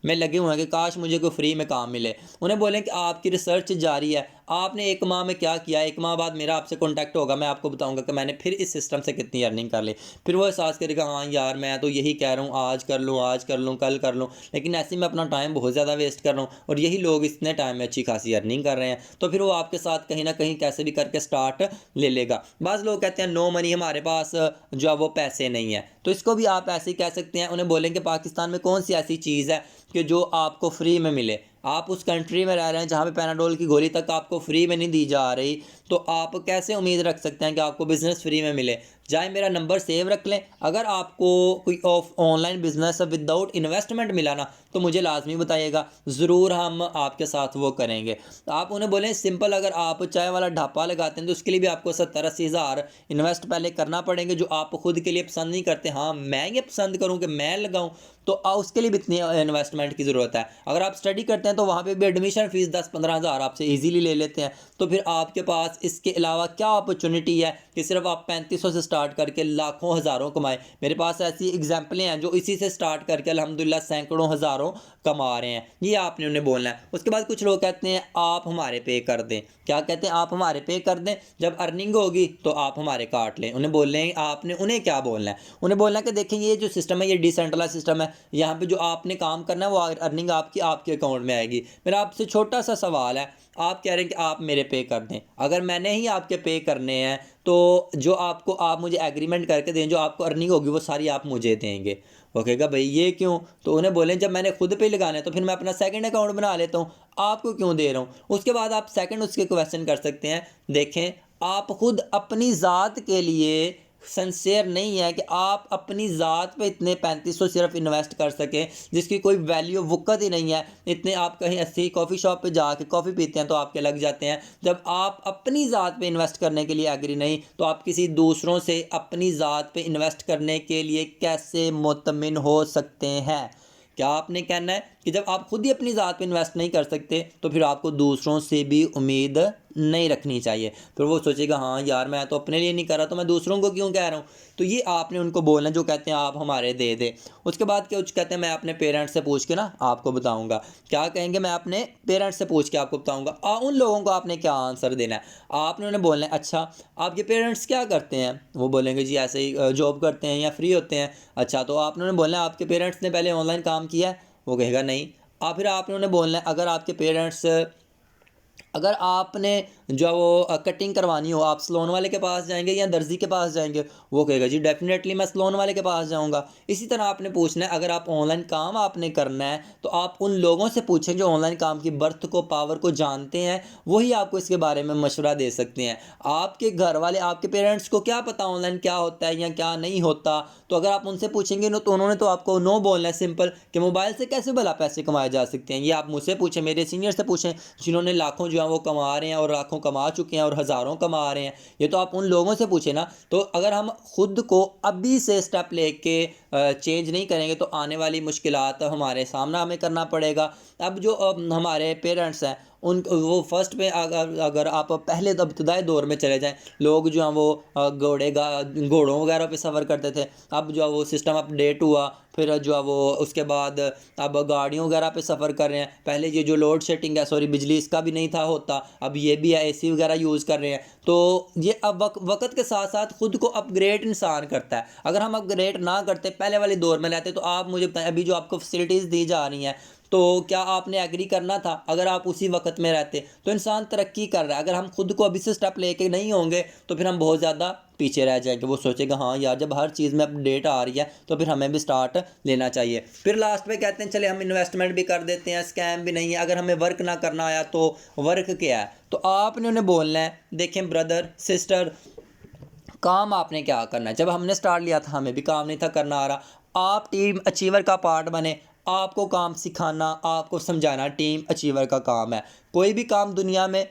में लगे हुए हैं कि काश मुझे कोई फ्री में काम मिले। उन्हें बोलें कि आपकी रिसर्च जारी है, आपने 1 माह में क्या किया, 1 माह बाद मेरा आपसे कॉन्टैक्ट होगा, मैं आपको बताऊंगा कि मैंने फिर इस सिस्टम से कितनी अर्निंग कर ली। फिर वो एहसास करेगा हाँ यार, मैं तो यही कह रहा हूँ आज कर लूँ, आज कर लूँ, कल कर लूँ, लेकिन ऐसे में अपना टाइम बहुत ज़्यादा वेस्ट कर रहा हूँ और यही लोग इतने टाइम में अच्छी खासी अर्निंग कर रहे हैं। तो फिर वो आपके साथ कहीं ना कहीं कैसे भी करके स्टार्ट ले लेगा। बाज़ लोग कहते हैं नो मनी, हमारे पास जो है वो पैसे नहीं है, तो इसको भी आप ऐसे ही कह सकते हैं। उन्हें बोलेंगे पाकिस्तान में कौन सी ऐसी चीज़ है कि जो आपको फ्री में मिले। आप उस कंट्री में रह रहे हैं जहाँ पे पैनाडोल की गोली तक आपको फ्री में नहीं दी जा रही, तो आप कैसे उम्मीद रख सकते हैं कि आपको बिज़नेस फ्री में मिले। चाहे मेरा नंबर सेव रख लें, अगर आपको कोई ऑनलाइन बिजनेस विदाउट इन्वेस्टमेंट मिला ना तो मुझे लाजमी बताइएगा, ज़रूर हम आपके साथ वो करेंगे। आप उन्हें बोलें सिंपल, अगर आप चाय वाला ढाबा लगाते हैं तो उसके लिए भी आपको 70-80 हज़ार इन्वेस्ट पहले करना पड़ेंगे, जो आप खुद के लिए पसंद नहीं करते। हाँ, मैं ये पसंद करूँ कि मैं लगाऊँ तो उसके लिए भी इतनी इन्वेस्टमेंट की ज़रूरत है। अगर आप स्टडी करते हैं तो वहाँ पे भी एडमिशन फ़ीस 10-15 हज़ार आपसे इजीली ले लेते हैं। तो फिर आपके पास इसके अलावा क्या अपॉर्चुनिटी है कि सिर्फ आप 3500 से स्टार्ट करके लाखों हज़ारों कमाएं। मेरे पास ऐसी एग्जाम्पलें हैं जो इसी से स्टार्ट करके अल्हम्दुलिल्लाह सैकड़ों हज़ारों कमा रहे हैं। ये आपने उन्हें बोलना है। उसके बाद कुछ लोग कहते हैं आप हमारे पे कर दें। क्या कहते हैं? आप हमारे पे कर दें, जब अर्निंग होगी तो आप हमारे काट लें। उन्हें बोल रहे हैं, आपने उन्हें क्या बोलना है? उन्हें बोलना है कि देखें ये जो सिस्टम है ये डिसेंट्रलाइज सिस्टम है, यहाँ पे जो आपने काम करना है वो अर्निंग आपकी आपके अकाउंट में आएगी। मेरा आपसे छोटा सा सवाल है, आप कह रहे हैं कि आप मेरे पे कर दें, अगर मैंने ही आपके पे करने हैं तो जो आपको आप मुझे एग्रीमेंट करके दें, जो आपको अर्निंग होगी वो सारी आप मुझे देंगे। वो कहेगा भाई ये क्यों? तो उन्हें बोलें जब मैंने खुद पे लगाना है तो फिर मैं अपना सेकंड अकाउंट बना लेता हूँ, आपको क्यों दे रहा हूँ। उसके बाद आप सेकंड उसके क्वेश्चन कर सकते हैं, देखें आप खुद अपनी ज़ात के लिए सिंसियर नहीं है कि आप अपनी ज़ात पे इतने 3500 सिर्फ इन्वेस्ट कर सकें जिसकी कोई वैल्यू वक़्त ही नहीं है। इतने आप कहीं ऐसी कॉफ़ी शॉप पे जाके कॉफ़ी पीते हैं तो आपके लग जाते हैं। जब आप अपनी ज़ात पे इन्वेस्ट करने के लिए एग्री नहीं तो आप किसी दूसरों से अपनी ज़ात पे इन्वेस्ट करने के लिए कैसे मुतमिन हो सकते हैं? क्या आपने कहना है कि जब आप खुद ही अपनी ज़ात पे इन्वेस्ट नहीं कर सकते तो फिर आपको दूसरों से भी उम्मीद नहीं रखनी चाहिए। फिर वो सोचेगा हाँ यार मैं तो अपने लिए नहीं कर रहा तो मैं दूसरों को क्यों कह रहा हूँ। तो ये आपने उनको बोलना जो कहते हैं आप हमारे दे दे। उसके बाद क्या कुछ कहते हैं मैं अपने पेरेंट्स से पूछ के ना आपको बताऊँगा। क्या कहेंगे मैं अपने पेरेंट्स से पूछ के आपको बताऊँगा। उन लोगों को आपने क्या आंसर देना है, आपने उन्हें बोलना है अच्छा आपके पेरेंट्स क्या करते हैं, वो बोलेंगे जी ऐसे ही जॉब करते हैं या फ्री होते हैं। अच्छा तो आपने उन्हें बोलना है आपके पेरेंट्स ने पहले ऑनलाइन काम किया है, वो कहेगा नहीं। फिर आपने उन्हें बोलना है अगर आपके पेरेंट्स अगर आपने जो है वो कटिंग करवानी हो आप सैलून वाले के पास जाएंगे या दर्जी के पास जाएंगे, वो कहेगा जी डेफिनेटली मैं सैलून वाले के पास जाऊंगा। इसी तरह आपने पूछना है अगर आप ऑनलाइन काम आपने करना है तो आप उन लोगों से पूछें जो ऑनलाइन काम की बर्थ को पावर को जानते हैं, वही आपको इसके बारे में मशवरा दे सकते हैं। आपके घर वाले आपके पेरेंट्स को क्या पता ऑनलाइन क्या होता है या क्या नहीं होता। तो अगर आप उनसे पूछेंगे नो तो उन्होंने तो आपको नो बोलना है सिंपल कि मोबाइल से कैसे भला पैसे कमाए जा सकते हैं। ये आप मुझसे पूछें, मेरे सीनियर से पूछें जिन्होंने लाखों जो है वो कमा रहे हैं और लाखों कमा चुके हैं और हज़ारों कमा रहे हैं। ये तो आप उन लोगों से पूछे ना। तो अगर हम खुद को अभी से स्टेप लेके चेंज नहीं करेंगे तो आने वाली मुश्किलात हमारे सामना हमें करना पड़ेगा। अब जो हमारे पेरेंट्स हैं उन वो फर्स्ट में अगर अगर आप पहले तो इब्तदाई दौर में चले जाएं, लोग जो हैं वो घोड़ों वगैरह पे सफ़र करते थे। अब जो है वो सिस्टम अपडेट हुआ, फिर जो है वो उसके बाद अब गाड़ियों वगैरह पे सफ़र कर रहे हैं। पहले ये जो लोड शेडिंग है सॉरी बिजली इसका भी नहीं था होता, अब ये भी है, एसी वगैरह यूज़ कर रहे हैं। तो ये अब वक्त के साथ साथ खुद को अपग्रेड इंसान करता है। अगर हम अपग्रेड ना करते पहले वाले दौर में रहते तो आप मुझे बताएं अभी जो आपको फैसिलिटीज़ दी जा रही हैं तो क्या आपने एग्री करना था। अगर आप उसी वक्त में रहते तो इंसान तरक्की कर रहा है। अगर हम खुद को अभी से स्टेप लेके नहीं होंगे तो फिर हम बहुत ज़्यादा पीछे रह जाएंगे। वो सोचेगा हाँ यार जब हर चीज़ में अपडेट आ रही है तो फिर हमें भी स्टार्ट लेना चाहिए। फिर लास्ट में कहते हैं चले हम इन्वेस्टमेंट भी कर देते हैं, स्कैम भी नहीं है। अगर हमें वर्क ना करना आया तो वर्क क्या है, तो आपने उन्हें बोलना है देखें ब्रदर सिस्टर काम आपने क्या करना है। जब हमने स्टार्ट लिया था हमें भी काम नहीं था करना आ रहा। आप टीम अचीवर का पार्ट बने, आपको काम सिखाना आपको समझाना टीम अचीवर का काम है। कोई भी काम दुनिया में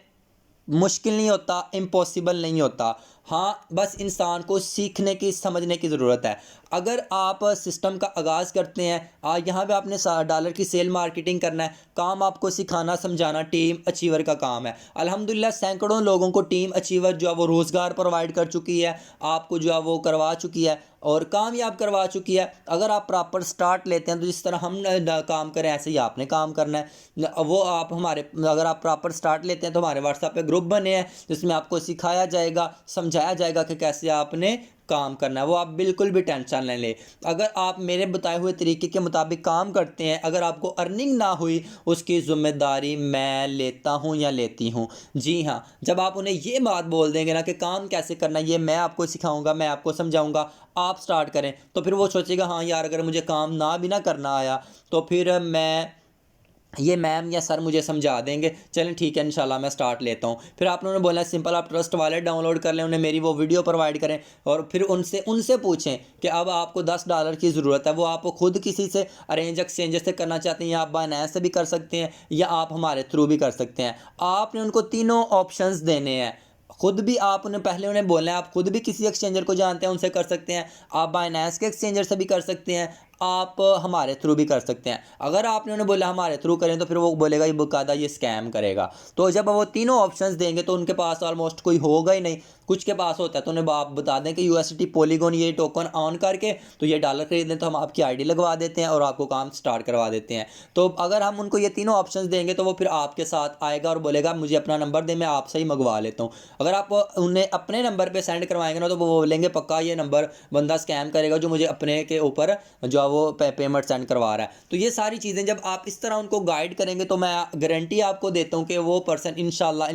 मुश्किल नहीं होता, इम्पॉसिबल नहीं होता। हाँ बस इंसान को सीखने की समझने की ज़रूरत है। अगर आप सिस्टम का आगाज़ करते हैं यहाँ पे आपने $1 की सेल मार्केटिंग करना है, काम आपको सिखाना समझाना टीम अचीवर का काम है। अल्हम्दुलिल्लाह सैकड़ों लोगों को टीम अचीवर जो है वो रोज़गार प्रोवाइड कर चुकी है, आपको जो है वो करवा चुकी है और कामयाब करवा चुकी है। अगर आप प्रॉपर स्टार्ट लेते हैं तो जिस तरह हम काम करें ऐसे ही आपने काम करना है। वो आप हमारे अगर आप प्रॉपर स्टार्ट लेते हैं तो हमारे व्हाट्सएप पे ग्रुप बने हैं जिसमें आपको सिखाया जाएगा समझाया जाएगा कि कैसे आपने काम करना है। वो आप बिल्कुल भी टेंशन नहीं लें। अगर आप मेरे बताए हुए तरीके के मुताबिक काम करते हैं, अगर आपको अर्निंग ना हुई उसकी ज़िम्मेदारी मैं लेता हूँ या लेती हूँ। जी हाँ, जब आप उन्हें ये बात बोल देंगे ना कि काम कैसे करना है ये मैं आपको सिखाऊंगा मैं आपको समझाऊंगा, आप स्टार्ट करें तो फिर वो सोचेगा हाँ यार अगर मुझे काम ना भी ना करना आया तो फिर मैं ये मैम या सर मुझे समझा देंगे, चलें ठीक है इंशाल्लाह मैं स्टार्ट लेता हूँ। फिर आपने उन्हें बोला सिंपल आप ट्रस्ट वॉलेट डाउनलोड कर लें, उन्हें मेरी वो वीडियो प्रोवाइड करें और फिर उनसे उनसे पूछें कि अब आपको $10 की ज़रूरत है। वो आप खुद किसी से अरेंज एक्सचेंजर से करना चाहते हैं या आप बायनेंस से भी कर सकते हैं या आप हमारे थ्रू भी कर सकते हैं। आपने उनको तीनों ऑप्शंस देने हैं। खुद भी आप उन्हें पहले उन्हें बोलना है आप खुद भी किसी एक्सचेंजर को जानते हैं उनसे कर सकते हैं, आप बायनेंस के एक्सचेंजर से भी कर सकते हैं, आप हमारे थ्रू भी कर सकते हैं। अगर आपने उन्हें बोला हमारे थ्रू करें तो फिर वो बोलेगा ये बकायदा ये स्कैम करेगा। तो जब वो तीनों ऑप्शंस देंगे तो उनके पास ऑलमोस्ट कोई होगा ही नहीं। कुछ के पास होता है तो उन्हें आप बता दें कि यूएसडी पॉलीगॉन ये टोकन ऑन करके तो ये डॉलर खरीद लें तो हम आपकी आईडी लगवा देते हैं और आपको काम स्टार्ट करवा देते हैं। तो अगर हम उनको ये तीनों ऑप्शंस देंगे तो वो फिर आपके साथ आएगा और बोलेगा मुझे अपना नंबर दे मैं आपसे ही मंगवा लेता हूँ। अगर आप उन्हें अपने नंबर पर सेंड करवाएंगे ना तो वो बोलेंगे पक्का ये नंबर बंदा स्कैम करेगा जो मुझे अपने के ऊपर जो है वो पेमेंट सेंड करवा रहा है। तो ये सारी चीज़ें जब आप इस तरह उनको गाइड करेंगे तो मैं गारंटी आपको देता हूँ कि वो पर्सन इंशाल्लाह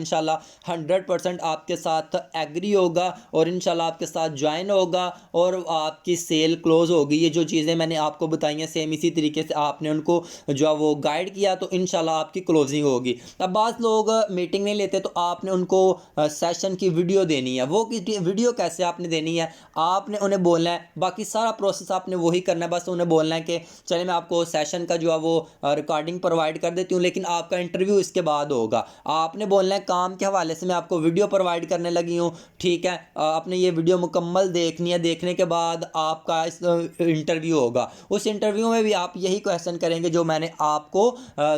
100% आपके साथ एग्री होगा और इंशाल्लाह आपके साथ ज्वाइन होगा और आपकी सेल क्लोज होगी। ये जो चीज़ें मैंने आपको बताई हैं सेम इसी तरीके से आपने उनको जो है वो गाइड किया तो इंशाल्लाह आपकी क्लोजिंग होगी। अब बाज़ लोग मीटिंग नहीं लेते तो आपने उनको सेशन की वीडियो देनी है। वो वीडियो कैसे आपने देनी है, आपने उन्हें बोलना है, बाकी सारा प्रोसेस आपने वही करना है। बस उन्हें आपने बोलना है कि चलिए मैं आपको सेशन का जो है वो रिकॉर्डिंग प्रोवाइड कर देती हूँ, लेकिन आपका इंटरव्यू इसके बाद होगा। आपने बोलना है काम के हवाले से मैं आपको वीडियो प्रोवाइड करने लगी हूँ, ठीक है, आपने ये वीडियो मुकम्मल देखनी है, देखने के बाद आपका इस इंटरव्यू होगा। उस इंटरव्यू में भी आप यही क्वेश्चन करेंगे जो मैंने आपको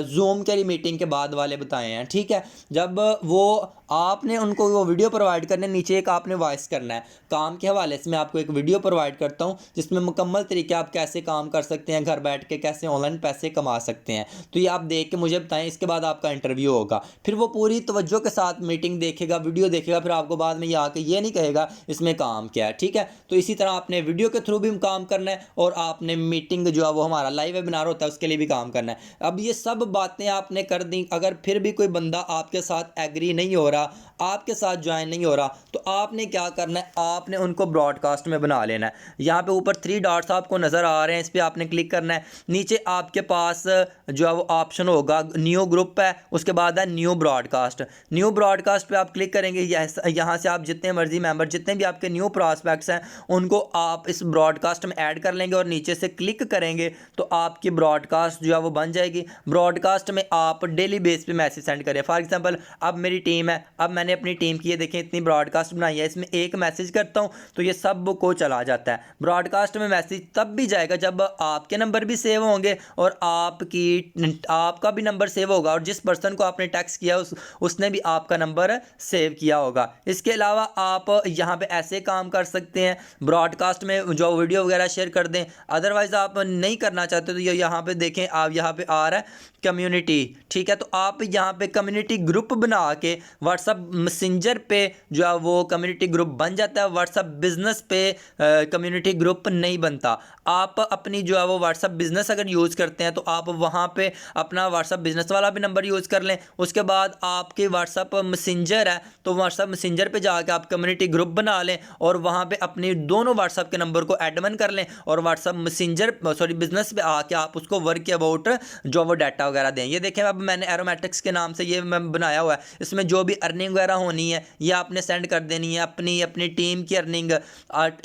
जूम के मीटिंग के बाद वाले बताए हैं, ठीक है। जब वो आपने उनको वो वीडियो प्रोवाइड करने, नीचे एक आपने वॉइस करना है। काम के हवाले से मैं आपको एक वीडियो प्रोवाइड करता हूँ जिसमें मुकम्मल तरीके आप कैसे काम कर सकते हैं, घर बैठ के कैसे ऑनलाइन पैसे कमा सकते हैं। तो ये आप देख के मुझे बताएं, इसके बाद आपका इंटरव्यू होगा। फिर वो पूरी तवज्जो के साथ मीटिंग देखेगा, वीडियो देखेगा, फिर आपको बाद में ये आके ये नहीं कहेगा इसमें काम क्या है, ठीक है। तो इसी तरह आपने वीडियो के थ्रू भी काम करना है और आपने मीटिंग जो है वो हमारा लाइव वेबिनार होता है उसके लिए भी काम करना है। अब ये सब बातें आपने कर दी, अगर फिर भी कोई बंदा आपके साथ एग्री नहीं हो रहा, आपके साथ ज्वाइन नहीं हो रहा, तो आपने क्या करना है, आपने उनको ब्रॉडकास्ट में बना लेना है। यहाँ पे ऊपर 3 डॉट्स आपको नज़र आ रहे हैं, इस पर आपने क्लिक करना है। नीचे आपके पास जो है वो ऑप्शन होगा न्यू ग्रुप है, उसके बाद है न्यू ब्रॉडकास्ट। न्यू ब्रॉडकास्ट पे आप क्लिक करेंगे, यहाँ से आप जितने मर्जी मेंबर, जितने भी आपके न्यू प्रॉस्पेक्ट्स हैं उनको आप इस ब्रॉडकास्ट में ऐड कर लेंगे और नीचे से क्लिक करेंगे तो आपकी ब्रॉडकास्ट जो है वो बन जाएगी। ब्रॉडकास्ट में आप डेली बेस पे मैसेज सेंड करें। फॉर एग्जांपल अब मेरी टीम है, अब मैंने अपनी टीम की ये देखें इतनी ब्रॉडकास्ट बनाई है, इसमें एक मैसेज करता हूँ तो ये सब को चला जाता है। ब्रॉडकास्ट में मैसेज तब भी जाएगा जब आपके नंबर भी सेव होंगे और आपका भी नंबर सेव होगा और जिस पर्सन को आपने टेक्स्ट किया उसने भी आपका नंबर सेव किया होगा। इसके अलावा आप यहाँ पे ऐसे काम कर सकते हैं, ब्रॉडकास्ट में जो वीडियो वगैरह शेयर कर दें। अदरवाइज आप नहीं करना चाहते तो ये यहाँ पे देखें, आप यहाँ पे आ रहा है कम्युनिटी, ठीक है। तो आप यहाँ पे कम्युनिटी ग्रुप बना के व्हाट्सएप मैसेंजर पे जो है वो कम्युनिटी ग्रुप बन जाता है। व्हाट्सएप बिजनेस पे कम्युनिटी ग्रुप नहीं बनता। आप अपनी जो है वो व्हाट्सएप बिजनेस अगर यूज़ करते हैं तो आप वहाँ पे अपना व्हाट्सएप बिजनेस वाला भी नंबर यूज़ कर लें। उसके बाद आपके व्हाट्सएप मैसेंजर है तो व्हाट्सएप मैसेंजर पे जाके आप कम्युनिटी ग्रुप बना लें और वहाँ पे अपनी दोनों व्हाट्सएप के नंबर को एडमिन कर लें और व्हाट्सएप मैसेंजर बिजनेस पे आके आप उसको वर्क के अबाउट जो वो डाटा वगैरह दें। ये देखें अब मैंने एरोमेटिक्स के नाम से ये मैं बनाया हुआ है, इसमें जो भी अर्निंग वगैरह होनी है ये आपने सेंड कर देनी है, अपनी टीम की अर्निंग।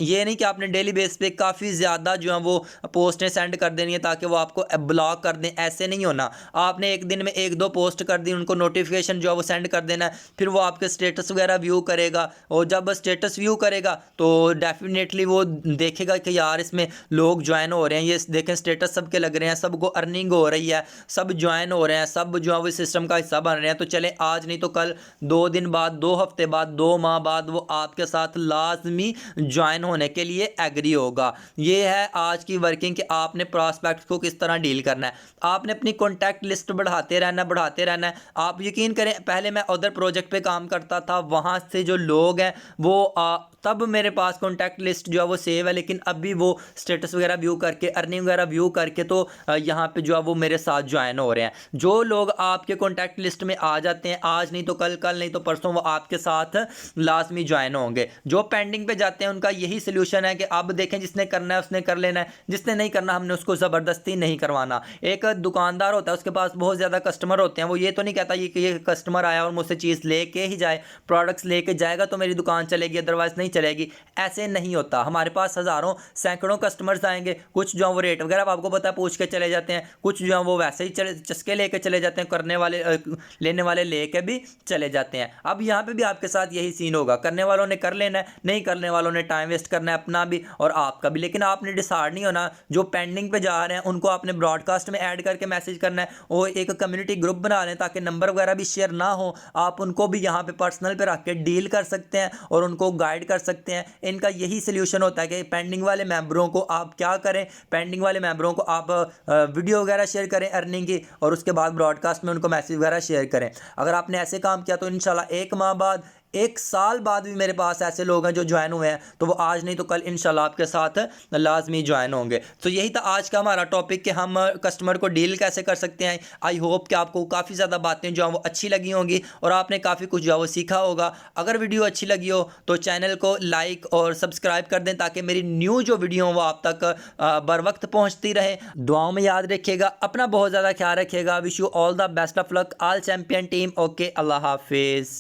ये नहीं कि आपने डेली बेस पे काफ़ी ज़्यादा जो है वो पोस्टें सेंड कर देनी है ताकि वो आपको ब्लॉक कर दें, ऐसे नहीं होना। आपने एक दिन में 1-2 पोस्ट कर दी, उनको नोटिफिकेशन जो है वो सेंड कर देना है, फिर वो आपके स्टेटस वगैरह व्यू करेगा और जब स्टेटस व्यू करेगा तो डेफिनेटली वो देखेगा कि यार इसमें लोग ज्वाइन हो रहे हैं, ये देखें स्टेटस सबके लग रहे हैं, सबको अर्निंग हो रही है, सब ज्वाइन हो रहे हैं, सब जो है वो सिस्टम का हिस्सा बन रहे हैं। तो चले आज नहीं तो कल, 2 दिन बाद, 2 हफ्ते बाद, 2 माह बाद वो आपके साथ लाजमी ज्वाइन होने के लिए एग्री होगा। ये है आज की वर्किंग कि आपने प्रॉस्पेक्ट को किस तरह डील करना है। आपने अपनी कॉन्टैक्ट लिस्ट बढ़ाते रहना है। आप यकीन करें पहले मैं अदर प्रोजेक्ट पे काम करता था, वहाँ से जो लोग हैं वो तब मेरे पास कॉन्टैक्ट लिस्ट जो है वो सेव है, लेकिन अभी वो स्टेटस वगैरह व्यू करके, अर्निंग वगैरह व्यू करके तो यहाँ पे जो है वो मेरे साथ ज्वाइन हो रहे हैं। जो लोग आपके कॉन्टैक्ट लिस्ट में आ जाते हैं आज नहीं तो कल, कल नहीं तो परसों, वो आपके साथ लाजमी ज्वाइन होंगे। जो पेंडिंग पे जाते हैं उनका यही सोल्यूशन है कि अब देखें जिसने करना है उसने कर लेना है, जिसने नहीं करना हमने उसको ज़बरदस्ती नहीं करवाना। एक दुकानदार होता है, उसके पास बहुत ज़्यादा कस्टमर होते हैं, वो ये तो नहीं कहता ये कस्टमर आया और मुझसे चीज़ लेके ही जाए, प्रोडक्ट्स लेके जाएगा तो मेरी दुकान चलेगी अदरवाइज नहीं चलेगी, ऐसे नहीं होता। हमारे पास हज़ारों सैकड़ों कस्टमर्स आएंगे, कुछ जो वो रेट वगैरह आपको पता है पूछ के चले जाते हैं, कुछ जो है वो वैसे ही चस्के लेके चले जाते हैं, करने वाले लेने वाले लेके भी चले जाते हैं। अब यहाँ पे भी आपके साथ यही सीन होगा, करने वालों ने कर लेना है, नहीं करने वालों ने टाइम वेस्ट करना है अपना भी और आपका भी। लेकिन आपने डिसाइड नहीं होना, जो पेंडिंग पे जा रहे हैं उनको आपने ब्रॉडकास्ट में ऐड करके मैसेज करना है और एक कम्युनिटी ग्रुप बना लें ताकि नंबर वगैरह भी शेयर ना हो, आप उनको भी यहाँ पे पर्सनल पे रख के डील कर सकते हैं और उनको गाइड कर सकते हैं। इनका यही सोल्यूशन होता है कि पेंडिंग वाले मेंबरों को आप क्या करें, पेंडिंग वाले मेंबरों को आप वीडियो वगैरह शेयर करें अर्निंग की और उसके बाद ब्रॉडकास्ट में उनको मैसेज वगैरह शेयर करें। अगर आपने ऐसे काम किया तो इंशाल्लाह 1 माह बाद, 1 साल बाद भी मेरे पास ऐसे लोग हैं जो ज्वाइन हुए हैं, तो वो आज नहीं तो कल इंशाल्लाह आपके साथ लाजमी ज्वाइन होंगे। तो यही था आज का हमारा टॉपिक कि हम कस्टमर को डील कैसे कर सकते हैं। आई होप कि आपको काफ़ी ज़्यादा बातें जो हैं वो अच्छी लगी होंगी और आपने काफ़ी कुछ जो है वो सीखा होगा। अगर वीडियो अच्छी लगी हो तो चैनल को लाइक और सब्सक्राइब कर दें ताकि मेरी न्यू जो वीडियो हो वो आप तक बर वक्त पहुँचती रहे। दुआओं में याद रखिएगा, अपना बहुत ज़्यादा ख्याल रखिएगा। Wish you all the best of luck, all champion team. Okay, अल्लाह हाफिज़।